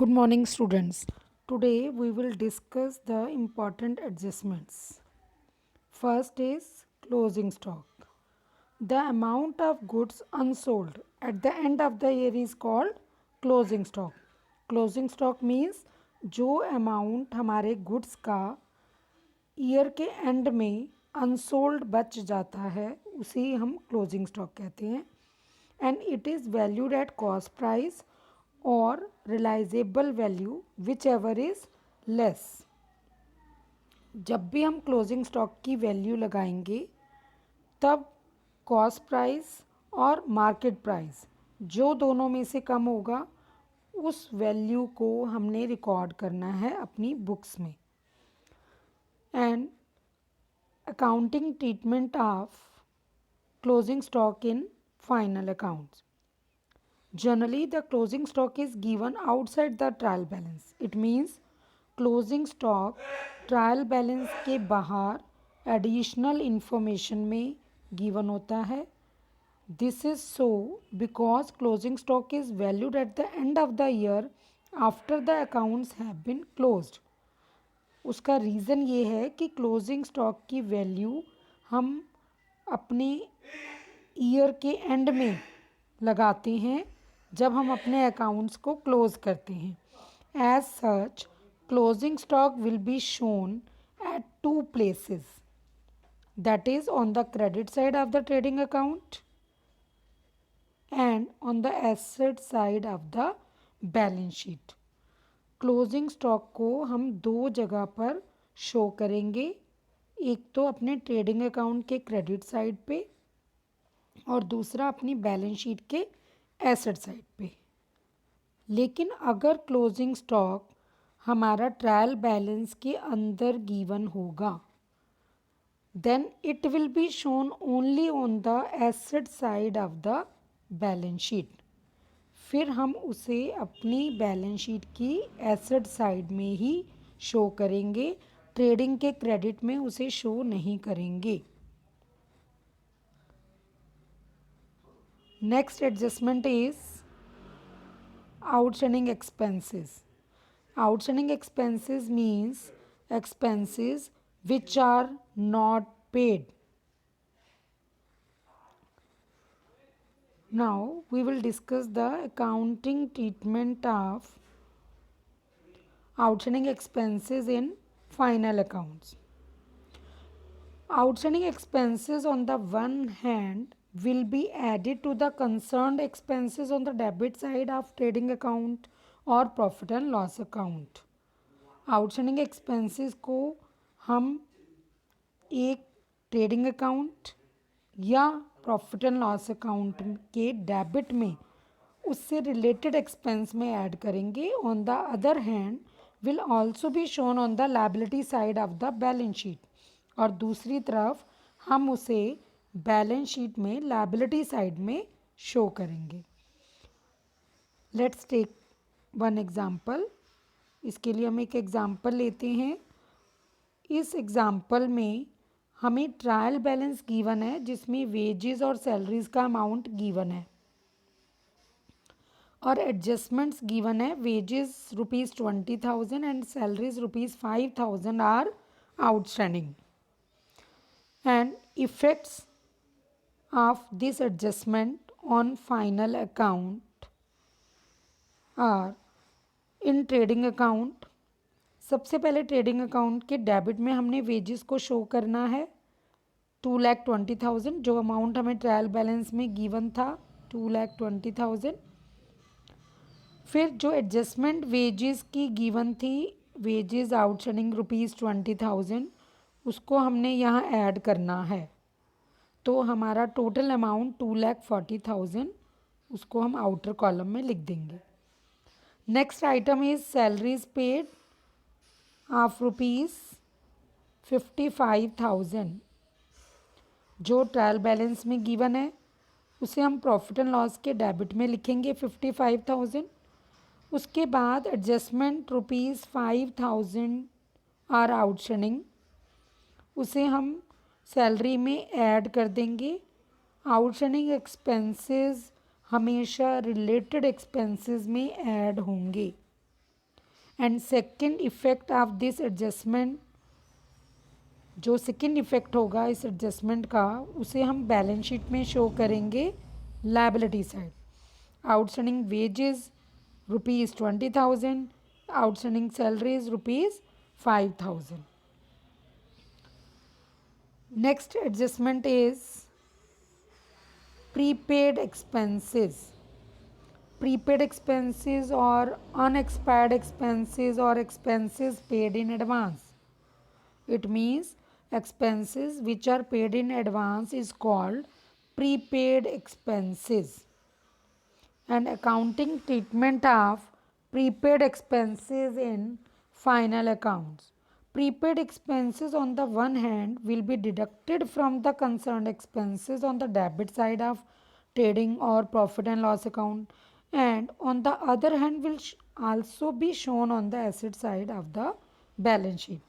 Good morning, students. Today we will discuss the important adjustments. First is closing stock. The amount of goods unsold at the end of the year is called closing stock. Closing stock means जो amount हमारे goods का year के end में unsold बच जाता है उसे हम क्लोजिंग स्टॉक कहते हैं and it is valued at cost price और realisable value whichever is less. जब भी हम क्लोजिंग स्टॉक की वैल्यू लगाएंगे तब कॉस्ट प्राइस और मार्केट प्राइस जो दोनों में से कम होगा उस वैल्यू को हमने रिकॉर्ड करना है अपनी बुक्स में। And accounting treatment of closing stock in final accounts. Generally, the closing stock is given outside the trial balance. It means closing stock trial balance के बाहर additional information में given होता है. This is so because closing stock is valued at the end of the year after the accounts have been closed. उसका reason ये है कि closing stock की वैल्यू हम अपने ईयर के एंड में लगाते हैं जब हम अपने अकाउंट्स को क्लोज करते हैं। As such closing stock will be shown at two places, that is on the credit side of the trading account and on the asset side of the balance sheet. Closing stock को हम दो जगह पर show करेंगे, एक तो अपने trading account के क्रेडिट साइड पे और दूसरा अपनी बैलेंस शीट के एसेट साइड पे। लेकिन अगर क्लोजिंग स्टॉक हमारा ट्रायल बैलेंस के अंदर गिवन होगा then it will be shown only on the asset side of the balance sheet. फिर हम उसे अपनी बैलेंस शीट की एसेट साइड में ही शो करेंगे, ट्रेडिंग के क्रेडिट में उसे शो नहीं करेंगे। Next adjustment is outstanding expenses. Outstanding expenses means expenses which are not paid. Now we will discuss the accounting treatment of outstanding expenses in final accounts. Outstanding expenses on the one hand will be added to the concerned expenses on the debit side of trading account or profit and loss account. Outstanding expenses को हम एक trading account या profit and loss account के debit में उससे related expense में add करेंगे। On the other hand will also be shown on the liability side of the balance sheet, और दूसरी तरफ हम उसे बैलेंस शीट में लायबिलिटी साइड में शो करेंगे। Let's take one example. इसके लिए हम एक एग्जांपल लेते हैं। इस एग्जांपल में हमें ट्रायल बैलेंस गिवन है जिसमें वेजेस और सैलरीज का अमाउंट गिवन है और एडजस्टमेंट्स गिवन है। Wages ₹20,000 and salaries ₹5,000 are outstanding and effects of this adjustment on final account are in trading account. सबसे पहले ट्रेडिंग अकाउंट के डेबिट में हमने वेजेस को शो करना है 2,20,000, जो अमाउंट हमें ट्रायल बैलेंस में गिवन था 2,20,000। फिर जो एडजस्टमेंट वेजेस की गिवन थी, वेजेस आउटस्टैंडिंग ₹20,000, उसको हमने यहाँ ऐड करना है, तो हमारा टोटल अमाउंट 2,40,000 उसको हम आउटर कॉलम में लिख देंगे। Next item is salaries paid of ₹55,000 जो ट्रायल बैलेंस में गिवन है, उसे हम प्रॉफिट एंड लॉस के डेबिट में लिखेंगे 55,000। उसके बाद एडजस्टमेंट ₹5,000 आर आउटस्टैंडिंग, उसे हम सैलरी में ऐड कर देंगे। आउटस्टैंडिंग एक्सपेंसेस हमेशा रिलेटेड एक्सपेंसेस में ऐड होंगे। And second effect of this adjustment, जो सेकेंड इफेक्ट होगा इस एडजस्टमेंट का, उसे हम बैलेंस शीट में शो करेंगे liability side. Outstanding wages ₹20,000, outstanding salaries ₹5,000. Next adjustment is prepaid expenses. Prepaid expenses or unexpired expenses or expenses paid in advance. It means expenses which are paid in advance is called prepaid expenses. And accounting treatment of prepaid expenses in final accounts. Prepaid expenses on the one hand will be deducted from the concerned expenses on the debit side of trading or profit and loss account, and on the other hand will also be shown on the asset side of the balance sheet.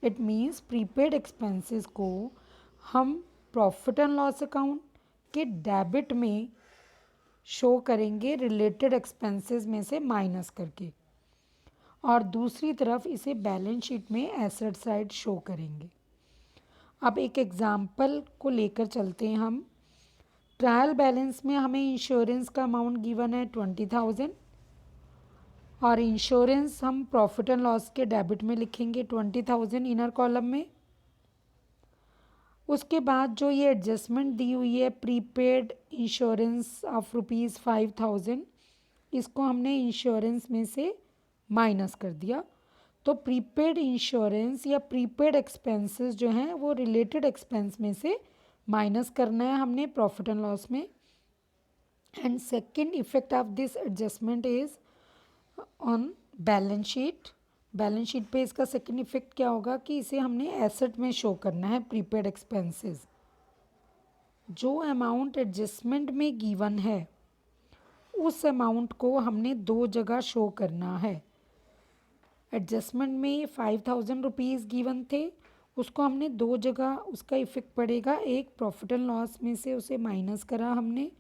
It means prepaid expenses को हम profit and loss account के debit में show करेंगे related expenses में से minus करके, और दूसरी तरफ इसे बैलेंस शीट में एसेट साइड शो करेंगे। अब एक एग्जांपल को लेकर चलते हैं हम। ट्रायल बैलेंस में हमें इंश्योरेंस का अमाउंट गिवन है 20,000 और इंश्योरेंस हम प्रॉफिट एंड लॉस के डेबिट में लिखेंगे 20,000 इनर कॉलम में। उसके बाद जो ये एडजस्टमेंट दी हुई है प्रीपेड इंश्योरेंस ऑफ ₹5,000, इसको हमने इंश्योरेंस में से माइनस कर दिया। तो प्रीपेड इंश्योरेंस या प्रीपेड एक्सपेंसेस जो हैं वो रिलेटेड एक्सपेंस में से माइनस करना है हमने प्रॉफिट एंड लॉस में। And second effect of this adjustment is on balance sheet. Balance sheet पे इसका सेकेंड इफेक्ट क्या होगा कि इसे हमने एसेट में शो करना है प्रीपेड एक्सपेंसेस। जो अमाउंट एडजस्टमेंट में गिवन है उस अमाउंट को हमने दो जगह शो करना है। एडजस्टमेंट में ₹5,000 गिवन थे, उसको हमने दो जगह उसका इफेक्ट पड़ेगा। एक प्रॉफिट एंड लॉस में से उसे माइनस करा हमने,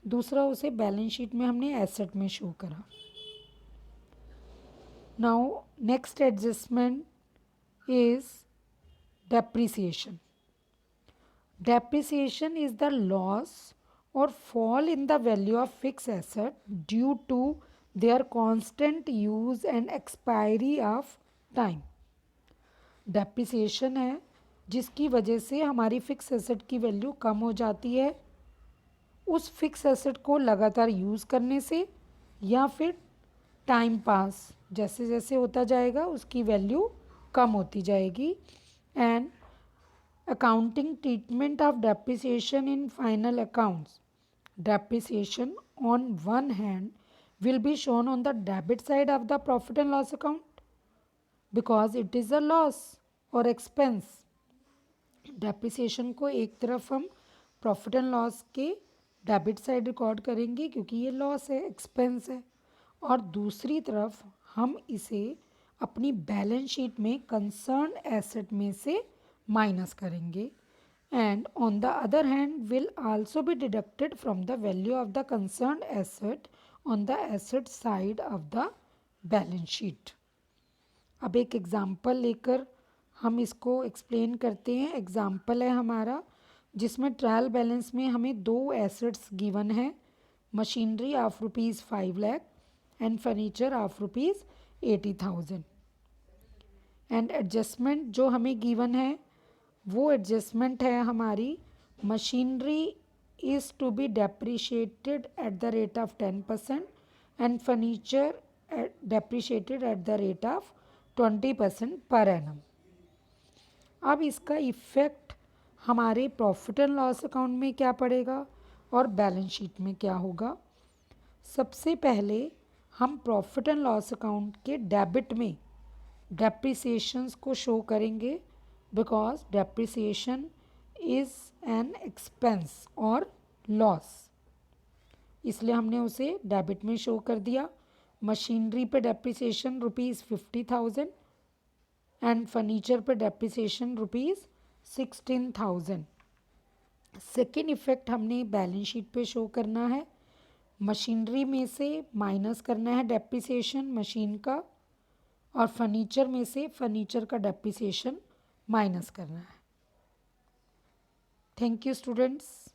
दूसरा उसे बैलेंस शीट में हमने एसेट में शो करा। Now next adjustment is depreciation. Depreciation is the loss or fall in the value of fixed asset due to their constant use and expiry of time. Depreciation है जिसकी वजह से हमारी fix asset की value कम हो जाती है उस फिक्स एसेट को लगातार यूज़ करने से, या फिर टाइम पास जैसे जैसे होता जाएगा उसकी वैल्यू कम होती जाएगी। And accounting treatment of depreciation in final accounts. Depreciation on one hand will be shown on the debit side of the profit and loss account because it is a loss और expense. Depreciation को एक तरफ हम profit and loss के debit side record करेंगे क्योंकि ये loss है, एक्सपेंस है, और दूसरी तरफ हम इसे अपनी बैलेंस शीट में कंसर्न एसेट में से माइनस करेंगे। And on the other hand will also be deducted from the value of the concern asset on the asset side of the balance sheet. अब एक एग्जांपल लेकर हम इसको एक्सप्लेन करते हैं। एग्जांपल है हमारा जिसमें ट्रायल बैलेंस में हमें दो एसेट्स गिवन है, machinery of ₹5 lakh and furniture of ₹80,000। And adjustment जो हमें गिवन है वो एडजस्टमेंट है हमारी machinery is to be depreciated at the rate of 10% and furniture depreciated at the rate of 20% per annum. अब इसका इफ़ेक्ट हमारे प्रॉफिट एंड लॉस अकाउंट में क्या पड़ेगा और बैलेंस शीट में क्या होगा। सबसे पहले हम प्रॉफिट एंड लॉस अकाउंट के डेबिट में डेप्रिसिएशंस को शो करेंगे because depreciation is an expense और लॉस, इसलिए हमने उसे डेबिट में शो कर दिया। मशीनरी पे डेप्रिसिएशन ₹50,000 एंड फर्नीचर पे डेप्रिसिएशन ₹16,000। सेकेंड इफेक्ट हमने बैलेंस शीट पे शो करना है। मशीनरी में से माइनस करना है डेप्रिसिएशन मशीन का, और फर्नीचर में से फर्नीचर का डेप्रिसिएशन माइनस करना है। Thank you students.